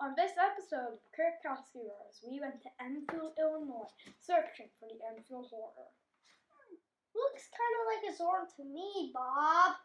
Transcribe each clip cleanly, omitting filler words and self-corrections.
On this episode of Cryptkowski Brothers, we went to Enfield, Illinois, searching for the Enfield Horror. Looks kind of like a sword to me, Bob.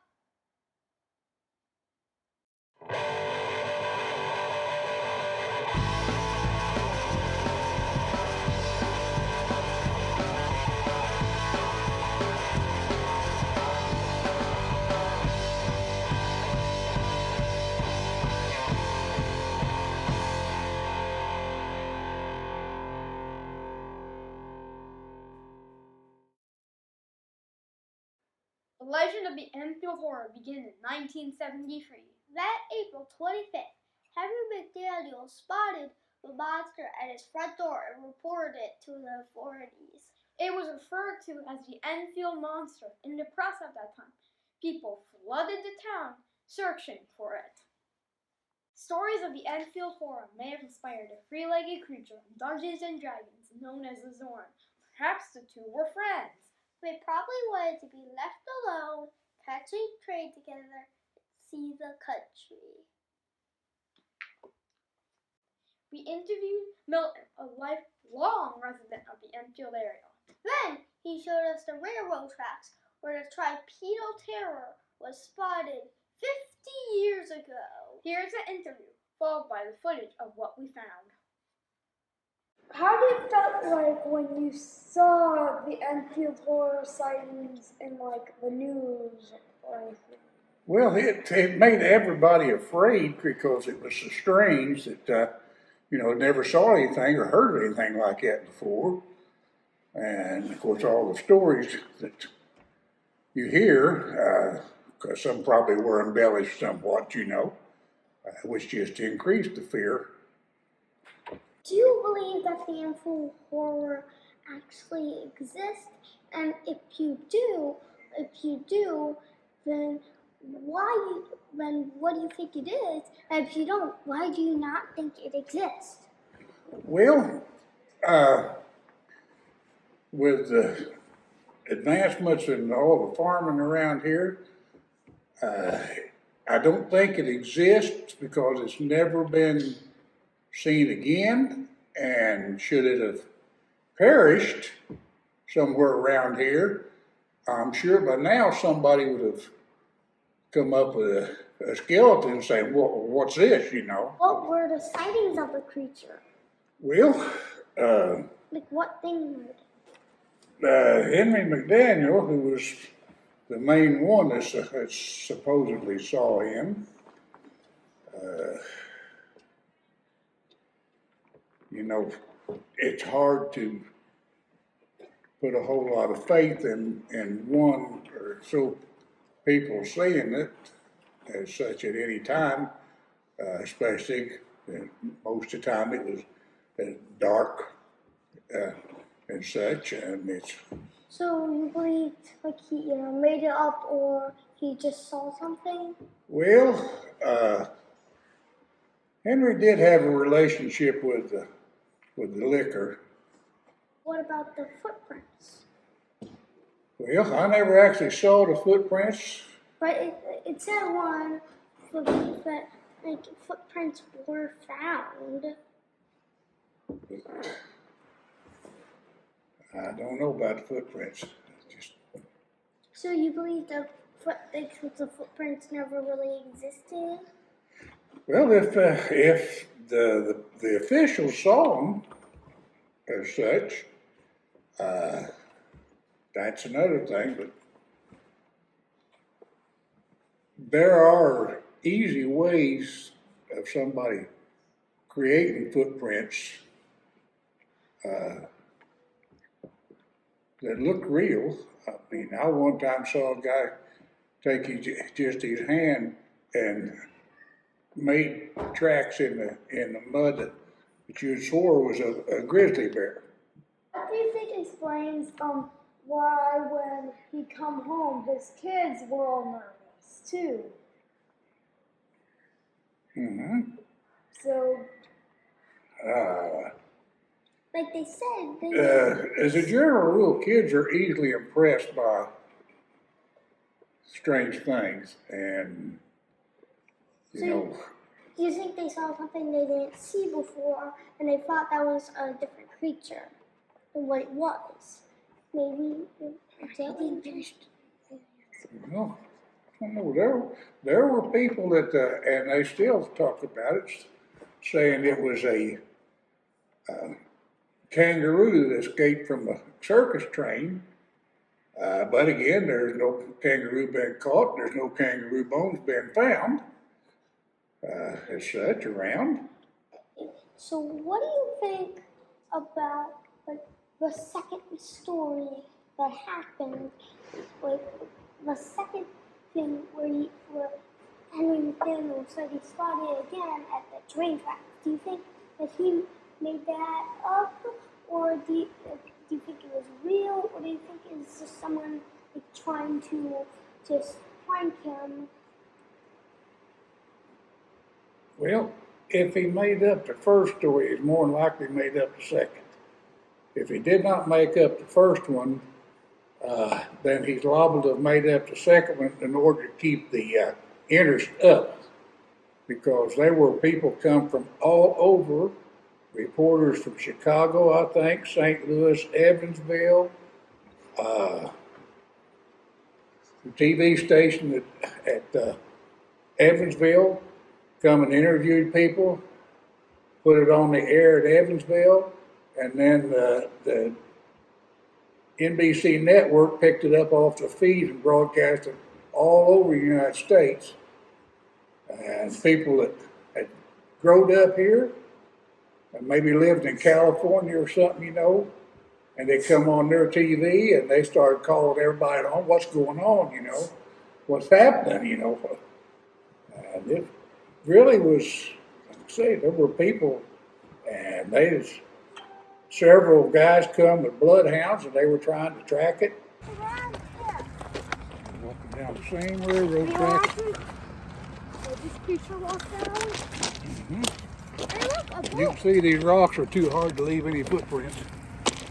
The legend of the Enfield Horror began in 1973. That April 25th, Henry McDaniel spotted the monster at his front door and reported it to the authorities. It was referred to as the Enfield Monster. In the press at that time, people flooded the town searching for it. Stories of the Enfield Horror may have inspired a three-legged creature in Dungeons & Dragons known as the Zorn. Perhaps the two were friends. They probably wanted to be left alone, catch a train together, and see the country. We interviewed Milton, a lifelong resident of the Enfield area. Then he showed us the railroad tracks where the Tripedal Terror was spotted 50 years ago. Here's an interview, followed by the footage of what we found. How did it felt like when you saw the Enfield Horror sightings in the news or anything? Well, it made everybody afraid because it was so strange that, never saw anything or heard of anything like that before. And of course, all the stories that you hear, because some probably were embellished somewhat, which just increased the fear. Do you believe that the Enfield Horror actually exists? And if you do, then what do you think it is? And if you don't, why do you not think it exists? Well, with the advancements in all the farming around here, I don't think it exists because it's never been seen again, and should it have perished somewhere around here, I'm sure by now somebody would have come up with a skeleton saying, well, what's this, What were the sightings of the creature? Well, what thing were they? Henry McDaniel, who was the main one that supposedly saw him, it's hard to put a whole lot of faith in one or so people seeing it as such at any time, especially most of the time it was dark and such, and it's. So you believe he made it up or he just saw something? Well, Henry did have a relationship with the liquor. What about the footprints? Well, I never actually saw the footprints. But it said one that footprints were found. I don't know about the footprints. So you believe the footprints never really existed? Well, if the officials saw them as such, that's another thing. But there are easy ways of somebody creating footprints that look real. I mean, I one time saw a guy take his hand and made tracks in the mud that you swore was a grizzly bear. What do you think explains why when he come home his kids were all nervous too? Mm-hmm. So. Like they said, as a general rule, kids are easily impressed by strange things, and Do you think they saw something they didn't see before and they thought that was a different creature than what it was? Maybe it's aliens. No, I don't know. There were people that, and they still talk about it, saying it was a kangaroo that escaped from a circus train. But again, there's no kangaroo been caught. There's no kangaroo bones been found as such around. So what do you think about like the second story that happened? Like the second thing where Henry Nathaniel said he spotted it again at the train tracks. Do you think that he made that up, or do you think it was real, or do you think it's just someone like trying to just prank him? Well, if he made up the first story, he's more than likely made up the second. If he did not make up the first one, then he's liable to have made up the second one in order to keep the interest up. Because there were people come from all over, reporters from Chicago, I think, St. Louis, Evansville, the TV station at Evansville come and interviewed people, put it on the air at Evansville, and then the NBC network picked it up off the feed and broadcast it all over the United States. And people that had grown up here and maybe lived in California or something, and they come on their TV and they started calling everybody on what's going on, what's happening, And it really was, like I say, there were people, and several guys come with bloodhounds and they were trying to track it. Walking down the same railroad track. This creature walked down. Mm-hmm. Hey, look, a boat. You can see these rocks are too hard to leave any footprints.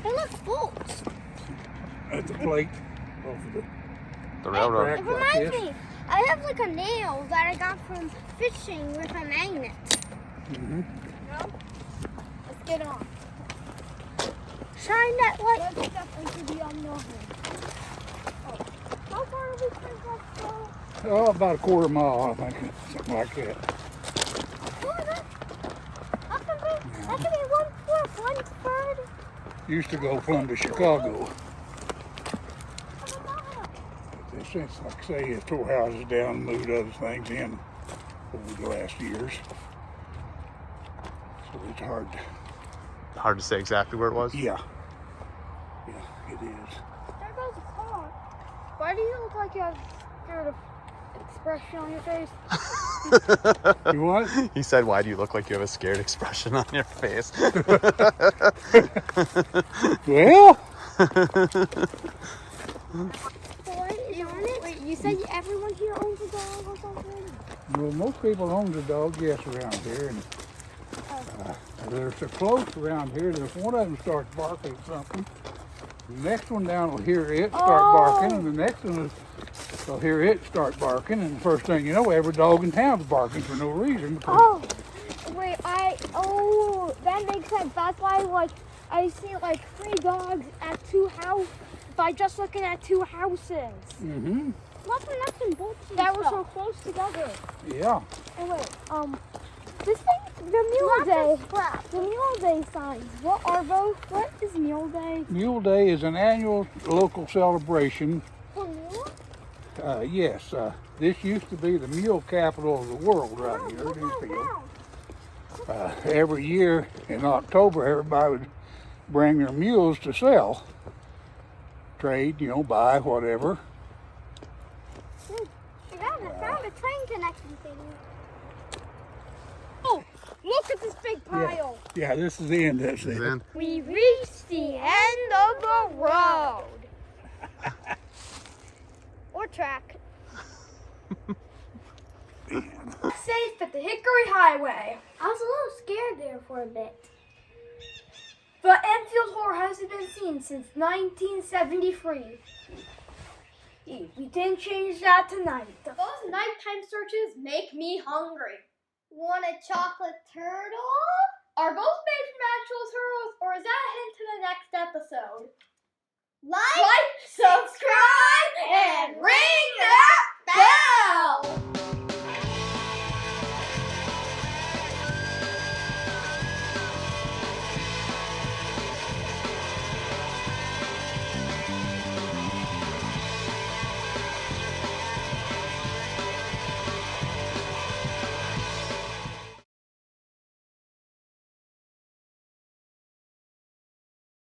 Hey, look, boats. That's a plate off of The railroad. track It like reminds this. me, I have like a nail that I got from fishing with a magnet. Mm-hmm. No? Let's get on. Shine that light. Let's step into the unknown. Oh. How far are we from that boat? Oh, about a quarter mile, I think, something like that. That can be 1/3. Used to go from to Chicago. But since, like I say, it tore houses down and moved other things in over the last years. So it's hard. Hard to say exactly where it was. Yeah. Yeah, it is. There goes a car. Why do you look like you have scared of expression on your face? You what? He said, "Why do you look like you have a scared expression on your face?" Well, Wait, you said everyone here owns a dog or something? well, most people own a dog, yes, around here. And they're so close around here that if one of them starts barking at something, the next one down will hear it start barking, and the next one will hear it start barking, and the first thing you know, every dog in town's barking for no reason. Because That makes sense. That's why, I see, 3 dogs at 2 houses by just looking at 2 houses. Mm-hmm. Lots and nuts and bolts that were so close together. Yeah. And wait, this thing, the Mule Day signs. What are those? What is Mule Day? Mule Day is an annual local celebration. For mules? Yes, this used to be the mule capital of the world right here in Enfield. Every year in October, everybody would bring their mules to sell, trade, buy, whatever. I found a train connection thing. Oh, look at this big pile. Yeah, this is the end. That's it. Then We reached the end of the road. Or track. Safe at the Hickory Highway. I was a little scared there for a bit. The Enfield Horror hasn't been seen since 1973. We didn't change that tonight. Those nighttime searches make me hungry. Want a chocolate turtle?